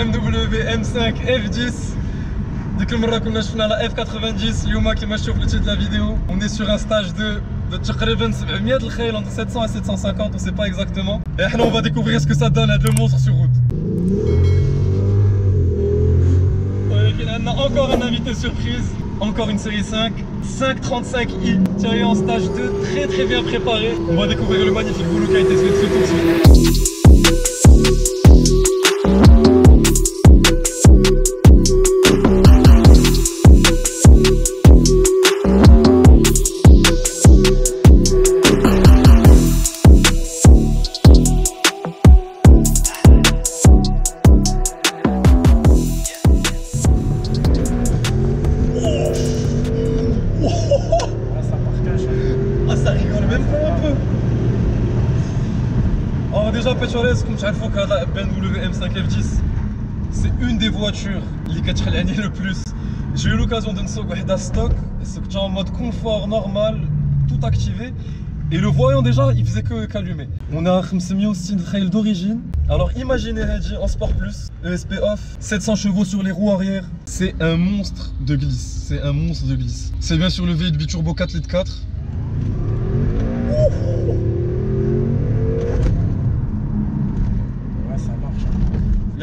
BMW M5 F10. ديك المرة كنا شفنا على F90. اليوم كيما تشوف le titre de la vidéo, on est sur un stage de تقريبا 700 الخيل entre 700 et 750, on sait pas exactement. Et là on va découvrir ce que ça donne le monstre sur route. On a encore un invité surprise, encore une série 5, 535i, Thierry en stage 2, très bien préparé. On va découvrir le magnifique boulot qui a été fait dessus tout de suite. Déjà, Pécholès, comme tu as dit, la BMW M5 F10, c'est une des voitures qui m'a le plus. J'ai eu l'occasion de me stock, c'est en mode confort normal, tout activé. Et le voyant déjà, il faisait qu'allumer. On a mis aussi une trail d'origine. Alors imaginez en Sport Plus, ESP off, 700 chevaux sur les roues arrière. C'est un monstre de glisse. C'est un monstre de glisse. C'est bien sûr le V8 biturbo 4 litres 4.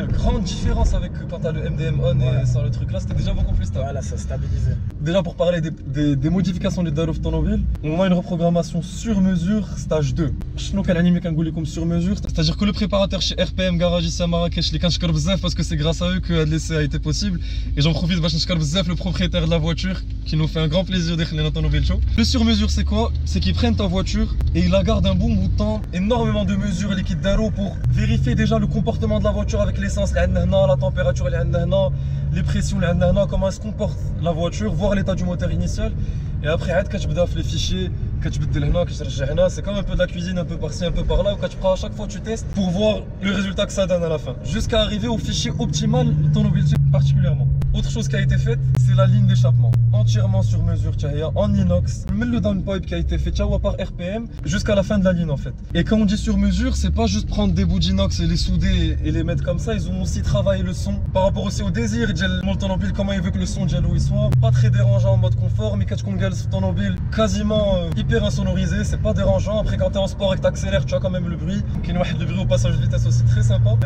Il y a grande différence avec quand tu as le MDM on et sans le truc là, c'était déjà beaucoup plus stable. Voilà, ça stabilisait. Déjà pour parler des modifications de Darou Automobile, on a une reprogrammation sur mesure stage 2. Je ne sais pas comme sur mesure, c'est-à-dire que le préparateur chez RPM Garage ici à Marrakech, les kanchkar bzaf parce que c'est grâce à eux que l'essai a été possible. Et j'en profite pour bzaf le propriétaire de la voiture qui nous fait un grand plaisir d'être dans l'automobile show. Le sur mesure c'est quoi? C'est qu'ils prennent ta voiture et ils la gardent un bon bout de temps, énormément de mesures liquide Darou pour vérifier déjà le comportement de la voiture avec l'essence, la température, les pressions, comment se comporte la voiture, voir l'état du moteur initial. Et après, quand tu les fichiers, quand tu c'est comme un peu de la cuisine, un peu par-ci, un peu par-là. Quand tu prends à chaque fois, tu testes pour voir le résultat que ça donne à la fin. Jusqu'à arriver au fichier optimal automobile particulièrement. Autre chose qui a été faite, c'est la ligne d'échappement. Entièrement sur mesure, en inox. Même le downpipe qui a été fait par RPM jusqu'à la fin de la ligne en fait. Et quand on dit sur mesure, c'est pas juste prendre des bouts d'inox et les souder et les mettre comme ça. Ils ont aussi travaillé le son par rapport aussi au désir de l'automobile, comment il veut que le son il soit. Pas très dérangeant en mode confort, mais quand on regarde l'automobile quasiment hyper insonorisé, c'est pas dérangeant. Après quand t'es en sport et que t'accélères, tu as quand même le bruit. Le bruit au passage de vitesse aussi très sympa.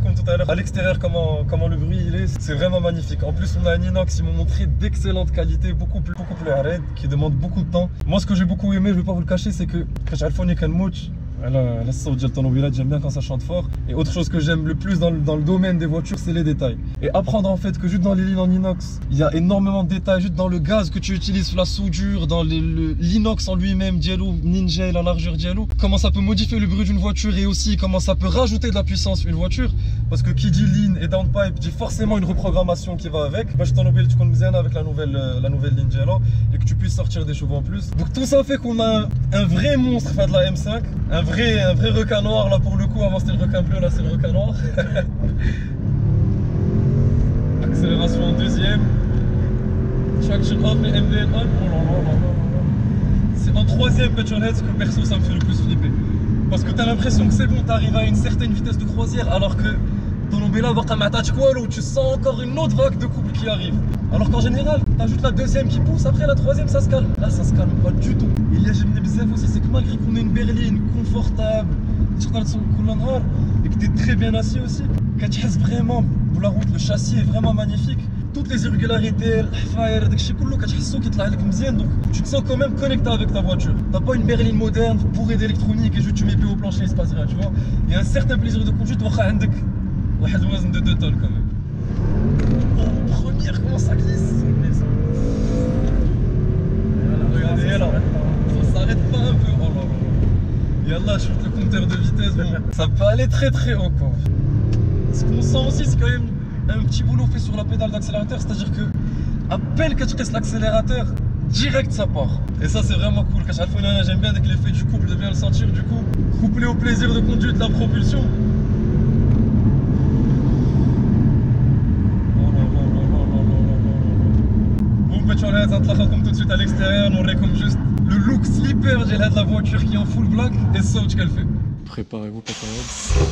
Comme tout à l'heure, à l'extérieur comment le bruit il est, c'est vraiment magnifique. En plus on a un inox, ils m'ont montré d'excellente qualité, beaucoup plus arrête, qui demande beaucoup de temps. Moi ce que j'ai beaucoup aimé, je vais pas vous le cacher, c'est que quand j'ai le phone mouch, la sauce de l'automobile, j'aime bien quand ça chante fort. Et autre chose que j'aime le plus dans le domaine des voitures, c'est les détails. Et apprendre en fait que juste dans les lignes en inox, il y a énormément de détails, juste dans le gaz que tu utilises, la soudure, dans l'inox en lui-même, Diallo, Ninja, la largeur Diallo, comment ça peut modifier le bruit d'une voiture et aussi comment ça peut rajouter de la puissance une voiture. Parce que qui dit ligne et downpipe dit forcément une reprogrammation qui va avec. Je t'enlève tu connais bien avec la nouvelle Ninja là, et que tu puisses sortir des chevaux en plus. Donc tout ça fait qu'on a un vrai monstre de la M5, un vrai requin noir là pour le coup. Avant c'était le requin bleu, là c'est le requin noir. Accélération en deuxième. Traction off et MDN on. C'est en troisième petrolheads que perso ça me fait le plus flipper. Parce que t'as l'impression que c'est bon, t'arrives à une certaine vitesse de croisière alors que ton Nobela va où tu sens encore une autre vague de couple qui arrive. Alors qu'en général, t'as juste la deuxième qui pousse, après la troisième ça se calme. Là ça se calme pas du tout. Il y a Jimny aussi, c'est que malgré qu'on ait une berline confortable, et que t'es très bien assis aussi, quand tu restes vraiment pour la route, le châssis est vraiment magnifique. Toutes les irrégularités, donc tu te sens quand même connecté avec ta voiture. T'as pas une berline moderne bourrée d'électronique et juste tu mets pied au plancher, il se passe rien, tu vois. Il y a un certain plaisir de conduite, de 2 tonnes quand même. Oh, première, comment ça glisse. Regardez là, ça s'arrête pas un peu. Oh là là. Yallah, je shoot le compteur de vitesse, bon, ça peut aller très haut quoi. Ce qu'on sent aussi, c'est quand même un petit boulot fait sur la pédale d'accélérateur, c'est-à-dire que à peine que tu casses l'accélérateur, direct ça part. Et ça c'est vraiment cool. J'aime bien avec l'effet du couple, de bien le sentir du coup, couplé au plaisir de conduite, la propulsion. Comme tout de suite à l'extérieur, on aurait comme juste le look slipper de la voiture qui est en full black et ça qu'elle fait. Préparez-vous, Petroheads.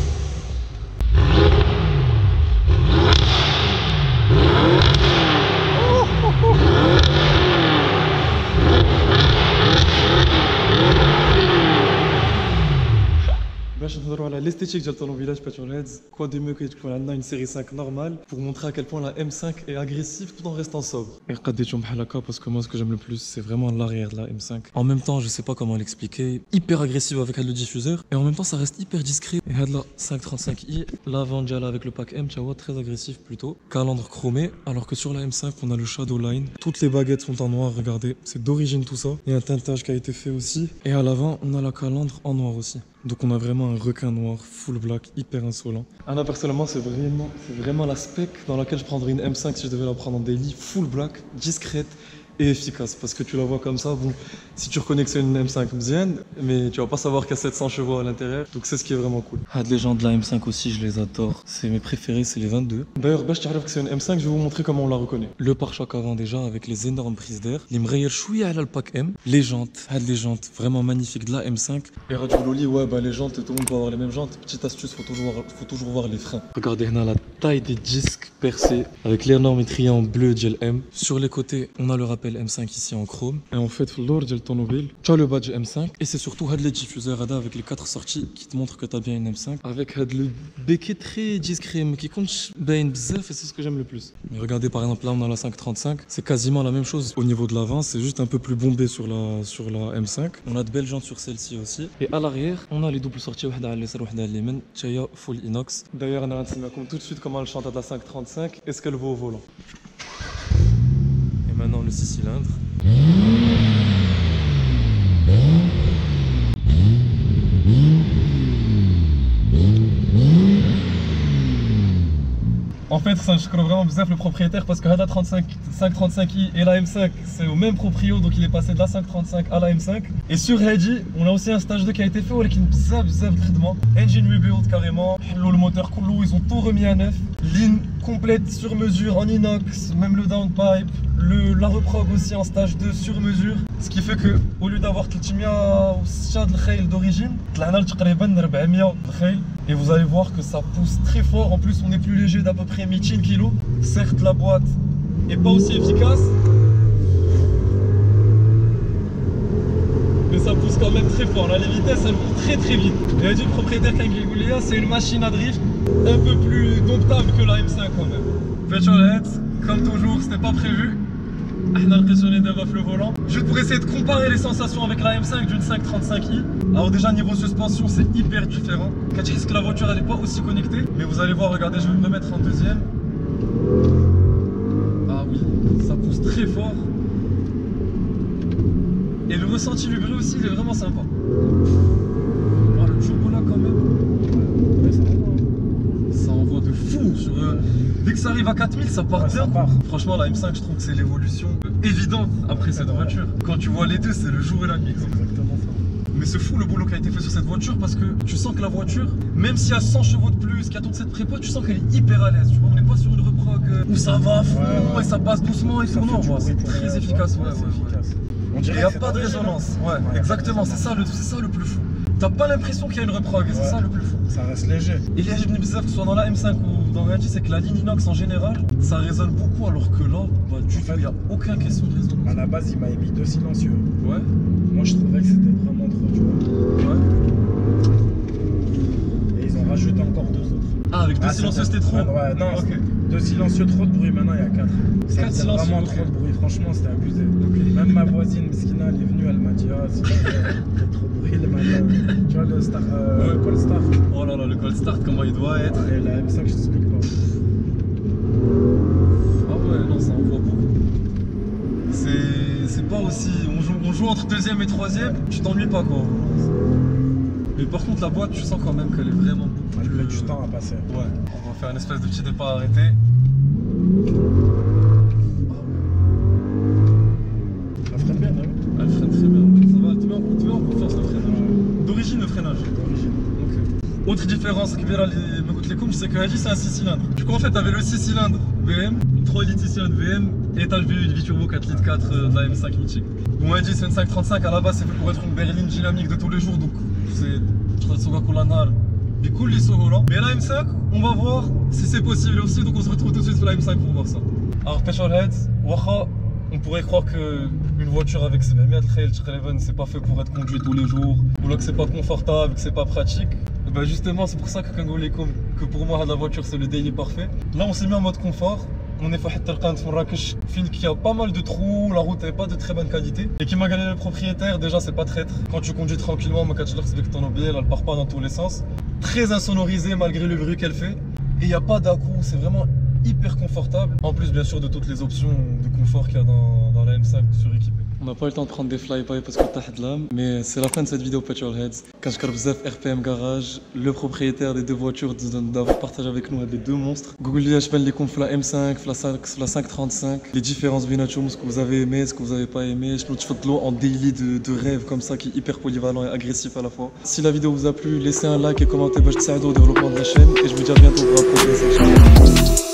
باش نهضروا على l'esthétique ديال الطوموبيلات Petrolheads, quoi de mieux que تكون عندنا une série 5 normale pour montrer à quel point la M5 est agressive tout en restant sobre. Et قديتهم بحال هكا parce que moi ce que j'aime le plus c'est vraiment l'arrière de la M5. En même temps, je sais pas comment l'expliquer, hyper agressive avec le diffuseur et en même temps ça reste hyper discret. Et هاد la 535i, l'avant ديالها avec le pack M, tu vois, très agressif plutôt. Calandre chromé, alors que sur la M5 on a le shadow line. Toutes les baguettes sont en noir, regardez, c'est d'origine tout ça. Il y a un teintage qui a été fait aussi. Et à l'avant on a la calandre en noir aussi. Donc on a vraiment un requin noir, full black, hyper insolent. Anna personnellement c'est vraiment la spec dans laquelle je prendrais une M5 si je devais la prendre en daily, full black, discrète et efficace. Parce que tu la vois comme ça, bon, si tu reconnais que c'est une M5 bien, mais tu vas pas savoir qu'il y a 700 chevaux à l'intérieur. Donc c'est ce qui est vraiment cool. Ah, les gens de la M5 aussi, je les adore. C'est mes préférés, c'est les 22. D'ailleurs, je t'arrive que c'est une M5, je vais vous montrer comment on la reconnaît. Le pare-choc avant déjà avec les énormes prises d'air. Les mreyer chouïa à le pack M. Les jantes vraiment magnifiques de la M5. Et Radio Loli, ouais, bah les jantes, tout le monde peut avoir les mêmes jantes. Petite astuce, faut toujours voir les freins. Regardez là la taille des disques percés avec l'énorme étrier en bleu Gel M. Sur les côtés, on a le rappel M5 ici en chrome. Et en fait, l'or de l'automobile, tu as le badge M5. Et c'est surtout les diffuseurs avec les 4 sorties qui te montrent que tu as bien une M5. Avec le béquet très discret, mais qui compte bien bzef, et c'est ce que j'aime le plus. Mais regardez, par exemple, là, on a la 535. C'est quasiment la même chose au niveau de l'avant. C'est juste un peu plus bombé sur la M5. On a de belles jantes sur celle-ci aussi. Et à l'arrière, on a les doubles sorties. Full inox. D'ailleurs, on a tout de suite comment elle chante à la 535. Est-ce qu'elle vaut au volant? Et maintenant le 6 cylindres. En fait, ça, je crois vraiment bizarre le propriétaire parce que la 535i et la M5 c'est au même proprio, donc il est passé de la 535 à la M5. Et sur Hadi, on a aussi un stage 2 qui a été fait avec une bzaf de traitement. Engine rebuild carrément, le moteur coulou, ils ont tout remis à neuf. Ligne complète sur mesure en inox, même le downpipe. La reprog aussi en stage 2 sur mesure. Ce qui fait que au lieu d'avoir 300 d'origine, et vous allez voir que ça pousse très fort. En plus on est plus léger d'à peu près 1000 kg. Certes la boîte n'est pas aussi efficace, mais ça pousse quand même très fort. Là les vitesses elles vont très vite. Et le propriétaire Kangligoulia, c'est une machine à drift un peu plus domptable que la M5 quand même. Petrolheads, comme toujours, c'était pas prévu. On a pressionné d'abord le volant. Juste pour essayer de comparer les sensations avec la M5 d'une 535i. Alors déjà niveau suspension c'est hyper différent. Est-ce que la voiture elle n'est pas aussi connectée? Mais vous allez voir, regardez, je vais me remettre en deuxième. Ah oui, ça pousse très fort. Et le ressenti du bruit aussi il est vraiment sympa. Oh, le turbo là quand même. Ça envoie de fou sur, dès que ça arrive à 4000 ça part bien. Franchement la M5 je trouve que c'est l'évolution évidente après cette voiture. Quand tu vois les deux c'est le jour et la nuit. Exactement ça. Mais c'est fou le boulot qui a été fait sur cette voiture parce que tu sens que la voiture, même s'il y a 100 chevaux de plus, qu'il y a toute cette prépa, tu sens qu'elle est hyper à l'aise. Tu vois, on n'est pas sur une reprog où ça va à fond et ça passe doucement et tout. Non, c'est très efficace. On dirait qu'il n'y a pas de résonance. Ouais, exactement, c'est ça le plus fou. T'as pas l'impression qu'il y a une reprog et c'est ça le plus fou. Ça reste léger. Et les Hadi bizarre que ce soit dans la M5 ou dans la Hadi, c'est que la ligne inox en général, ça résonne beaucoup alors que là, bah, du tout, il n'y a aucune question de résonance. À la base, il m'a émis 2 silencieux. Ouais. Moi, je trouvais que c'était vraiment trop, tu vois. Ouais. Et ils ont rajouté encore 2 autres. Ah, avec 2 silencieux, c'était trop? Ouais, non, okay. 2 silencieux, trop de bruit. Maintenant, il y a 4. 4 silencieux. Vraiment trop de bruit. Franchement, c'était abusé. Okay. Même ma voisine, Skina, elle est venue, elle m'a dit ah, c'est trop de bruit le matin. Tu vois, le Cold Start. Oh là là, le Cold Start, comment il doit être. Et la M5, je t'explique pas. Ah ouais, non, ça envoie beaucoup. C'est pas aussi. On joue entre deuxième et troisième, tu t'ennuies pas quoi. Mais par contre, la boîte, tu sens quand même qu'elle est vraiment beaucoup plus. Elle met du temps à passer. Ouais, on va faire une espèce de petit départ arrêté. Elle freine bien, non? Elle freine très bien. Ça va, tu mets en confiance le freinage. D'origine le freinage. D'origine. Ok. Autre différence, c'est que Hadi c'est un 6 cylindres. Du coup en fait t'avais le 6 cylindres VM, 3 litres ici de VM et t'as le V8 biturbo 4 litres 4 de la M5 mythique. Bon Hadi c'est une 535 à la base, c'est fait pour être une berline dynamique de tous les jours, donc c'est بكل سهولة. Mais la M5, on va voir si c'est possible aussi, donc on se retrouve tout de suite sur la M5 pour voir ça. Alors Petrolheads, واخا on pourrait croire qu'une voiture avec 700 خيل تقريبا c'est pas fait pour être conduit tous les jours, ou là que c'est pas confortable, que c'est pas pratique. Et ben justement c'est pour ça que pour moi la voiture c'est le daily parfait. Là on s'est mis en mode confort. On est fait à Marrakech, qui a pas mal de trous, la route n'est pas de très bonne qualité. Et qui m'a gagné le propriétaire, déjà c'est pas traître. Quand tu conduis tranquillement, ma avec ton objet, elle part pas dans tous les sens. Très insonorisé malgré le bruit qu'elle fait. Et il n'y a pas d'à-coup, c'est vraiment hyper confortable. En plus bien sûr de toutes les options de confort qu'il y a dans la M5 suréquipée. On n'a pas eu le temps de prendre des fly-by parce qu'on t'a de l'âme, mais c'est la fin de cette vidéo Petrolheads. Quand je bzaf RPM Garage, le propriétaire des deux voitures, d'avoir partagé avec nous les deux monstres. Google je les confs la M5, la 535, les différences binachum, ce que vous avez aimé, ce que vous n'avez pas aimé. Je trouve de l'eau en daily de rêve comme ça qui est hyper polyvalent et agressif à la fois. Si la vidéo vous a plu, laissez un like et commentez, je te de développement de la chaîne et je vous dis à bientôt pour la prochaine section.